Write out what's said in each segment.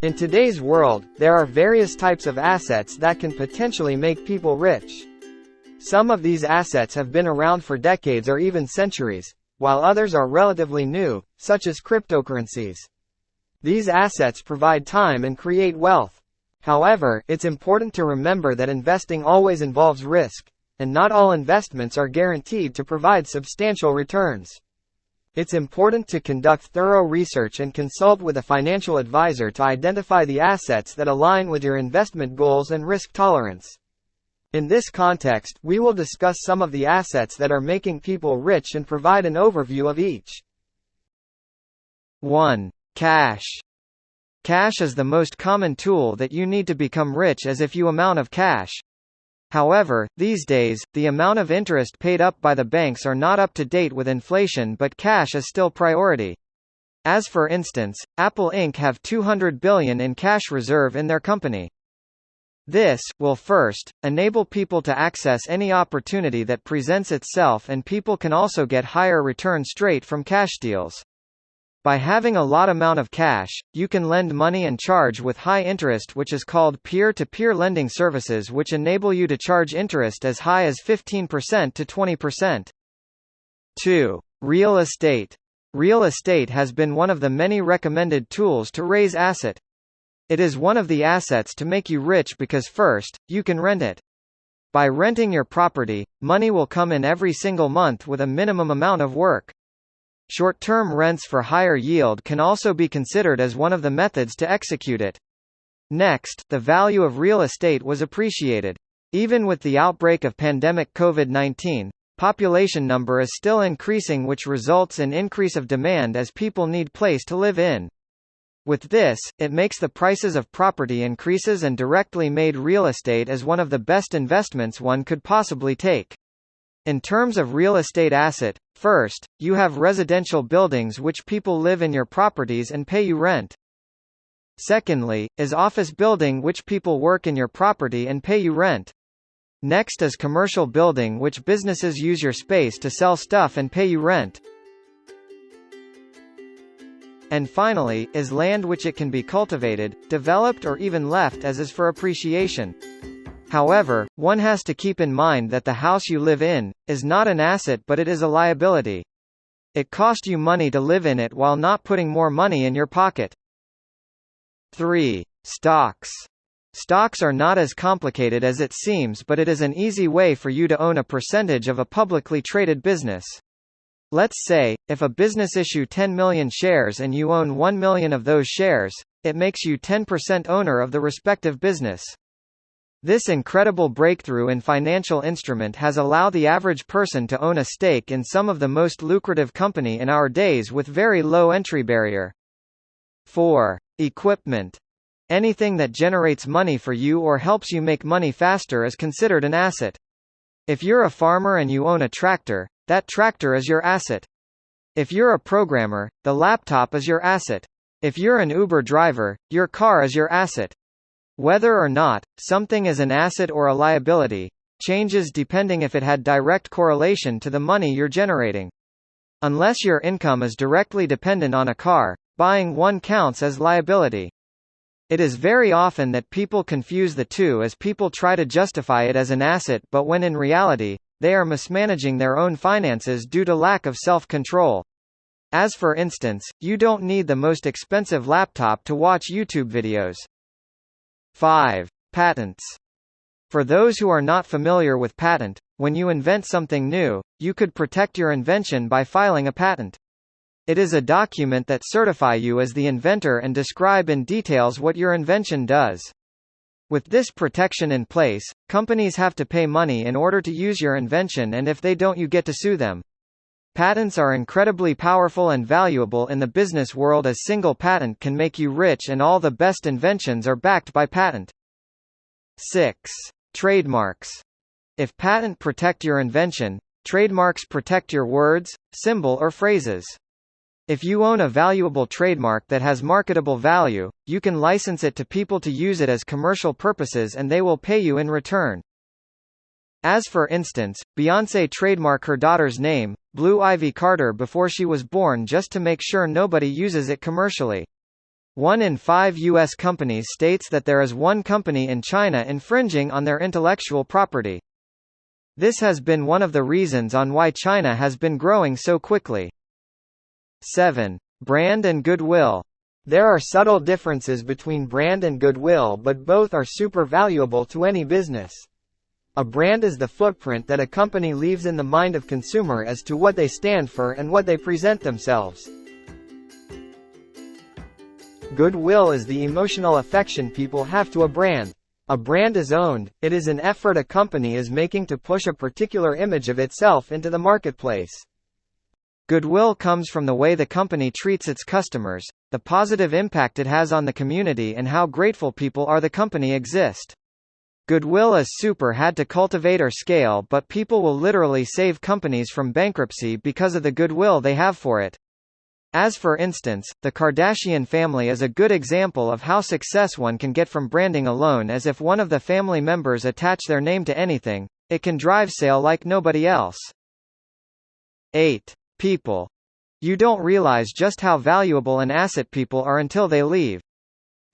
In today's world, there are various types of assets that can potentially make people rich. Some of these assets have been around for decades or even centuries, while others are relatively new, such as cryptocurrencies. These assets provide time and create wealth. However, it's important to remember that investing always involves risk, and not all investments are guaranteed to provide substantial returns. It's important to conduct thorough research and consult with a financial advisor to identify the assets that align with your investment goals and risk tolerance. In this context, we will discuss some of the assets that are making people rich and provide an overview of each. 1. Cash. Cash is the most common tool that you need to become rich as if you amount of cash. However, these days, the amount of interest paid up by the banks are not up to date with inflation, but cash is still priority. As for instance, Apple Inc. have $200 billion in cash reserve in their company. This will first enable people to access any opportunity that presents itself, and people can also get higher return straight from cash deals. By having a lot amount of cash, you can lend money and charge with high interest, which is called peer-to-peer lending services, which enable you to charge interest as high as 15% to 20%. 2. Real estate. Real estate has been one of the many recommended tools to raise asset. It is one of the assets to make you rich because first, you can rent it. By renting your property, money will come in every single month with a minimum amount of work. Short-term rents for higher yield can also be considered as one of the methods to execute it. Next, the value of real estate was appreciated. Even with the outbreak of pandemic COVID-19, population number is still increasing, which results in increase of demand as people need place to live in. With this, it makes the prices of property increases and directly made real estate as one of the best investments one could possibly take. In terms of real estate asset, first, you have residential buildings which people live in your properties and pay you rent. Secondly, is office building which people work in your property and pay you rent. Next is commercial building which businesses use your space to sell stuff and pay you rent. And finally, is land which it can be cultivated, developed or even left as is for appreciation. However, one has to keep in mind that the house you live in is not an asset, but it is a liability. It cost you money to live in it while not putting more money in your pocket. 3. Stocks. Stocks are not as complicated as it seems, but it is an easy way for you to own a percentage of a publicly traded business. Let's say, if a business issue 10 million shares and you own 1 million of those shares, it makes you 10% owner of the respective business. This incredible breakthrough in financial instrument has allowed the average person to own a stake in some of the most lucrative company in our days with very low entry barrier. 4. Equipment. Anything that generates money for you or helps you make money faster is considered an asset. If you're a farmer and you own a tractor, that tractor is your asset. If you're a programmer, the laptop is your asset. If you're an Uber driver, your car is your asset. Whether or not something is an asset or a liability changes depending if it had direct correlation to the money you're generating. Unless your income is directly dependent on a car, buying one counts as liability. It is very often that people confuse the two as people try to justify it as an asset, but when in reality, they are mismanaging their own finances due to lack of self-control. As for instance, you don't need the most expensive laptop to watch YouTube videos. 5. Patents. For those who are not familiar with patent, when you invent something new, you could protect your invention by filing a patent. It is a document that certifies you as the inventor and describe in details what your invention does. With this protection in place, companies have to pay money in order to use your invention, and if they don't, you get to sue them. Patents are incredibly powerful and valuable in the business world, as single patent can make you rich and all the best inventions are backed by patent. 6. Trademarks. If patent protect your invention, trademarks protect your words, symbol or phrases. If you own a valuable trademark that has marketable value, you can license it to people to use it as commercial purposes and they will pay you in return. As for instance, Beyoncé trademarked her daughter's name, Blue Ivy Carter, before she was born just to make sure nobody uses it commercially. 1 in 5 U.S. companies states that there is one company in China infringing on their intellectual property. This has been one of the reasons on why China has been growing so quickly. 7. Brand and goodwill. There are subtle differences between brand and goodwill, but both are super valuable to any business. A brand is the footprint that a company leaves in the mind of consumer as to what they stand for and what they present themselves. Goodwill is the emotional affection people have to a brand. A brand is owned, it is an effort a company is making to push a particular image of itself into the marketplace. Goodwill comes from the way the company treats its customers, the positive impact it has on the community, and how grateful people are the company exists. Goodwill is super hard to cultivate or scale, but people will literally save companies from bankruptcy because of the goodwill they have for it. As for instance, the Kardashian family is a good example of how success one can get from branding alone, as if one of the family members attach their name to anything, it can drive sale like nobody else. 8. People. You don't realize just how valuable an asset people are until they leave.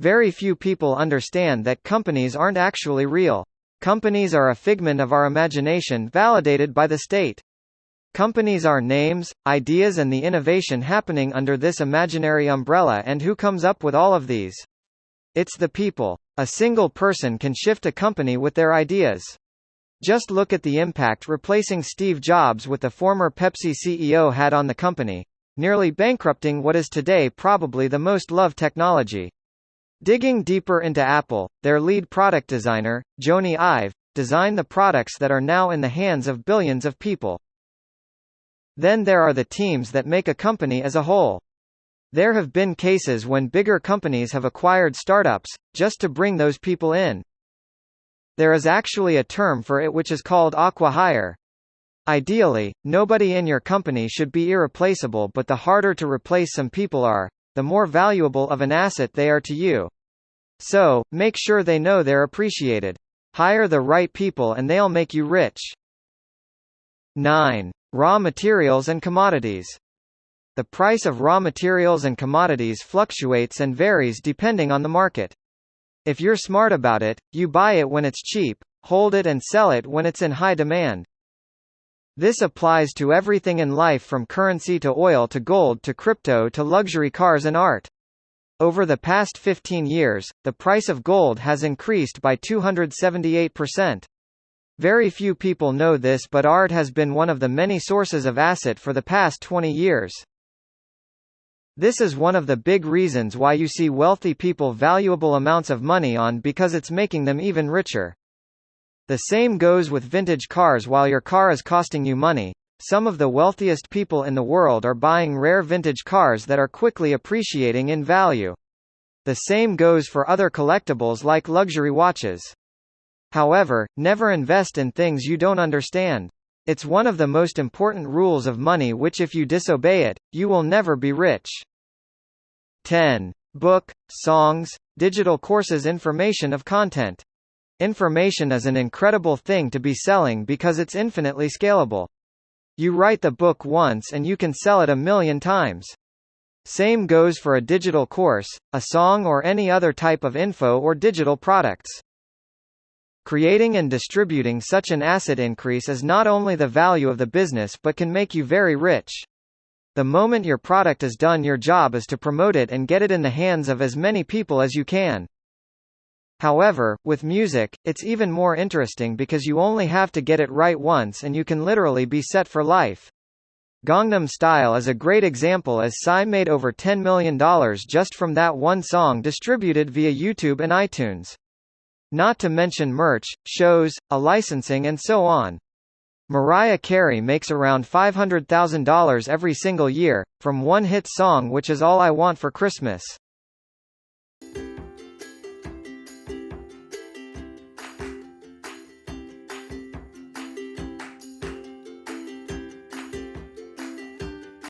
Very few people understand that companies aren't actually real. Companies are a figment of our imagination validated by the state. Companies are names, ideas, and the innovation happening under this imaginary umbrella, and who comes up with all of these? It's the people. A single person can shift a company with their ideas. Just look at the impact replacing Steve Jobs with the former Pepsi CEO had on the company, nearly bankrupting what is today probably the most loved technology. Digging deeper into Apple, their lead product designer, Jony Ive, designed the products that are now in the hands of billions of people. Then there are the teams that make a company as a whole. There have been cases when bigger companies have acquired startups, just to bring those people in. There is actually a term for it which is called acqui-hire. Ideally, nobody in your company should be irreplaceable, but the harder to replace some people are, the more valuable of an asset they are to you. So, make sure they know they're appreciated. Hire the right people and they'll make you rich. 9. Raw materials and commodities. The price of raw materials and commodities fluctuates and varies depending on the market. If you're smart about it, you buy it when it's cheap, hold it and sell it when it's in high demand. This applies to everything in life, from currency to oil to gold to crypto to luxury cars and art. Over the past 15 years, the price of gold has increased by 278%. Very few people know this, but art has been one of the many sources of asset for the past 20 years. This is one of the big reasons why you see wealthy people valuable amounts of money on, because it's making them even richer. The same goes with vintage cars. While your car is costing you money, some of the wealthiest people in the world are buying rare vintage cars that are quickly appreciating in value. The same goes for other collectibles like luxury watches. However, never invest in things you don't understand. It's one of the most important rules of money, which if you disobey it, you will never be rich. 10. Book, songs, digital courses, information of content. Information is an incredible thing to be selling because it's infinitely scalable. You write the book once and you can sell it 1,000,000 times. Same goes for a digital course, a song, or any other type of info or digital products. Creating and distributing such an asset increases not only the value of the business but can make you very rich. The moment your product is done, your job is to promote it and get it in the hands of as many people as you can. However, with music, it's even more interesting because you only have to get it right once and you can literally be set for life. Gangnam Style is a great example, as Psy made over $10 million just from that one song distributed via YouTube and iTunes. Not to mention merch, shows, licensing and so on. Mariah Carey makes around $500,000 every single year, from one hit song which is All I Want for Christmas.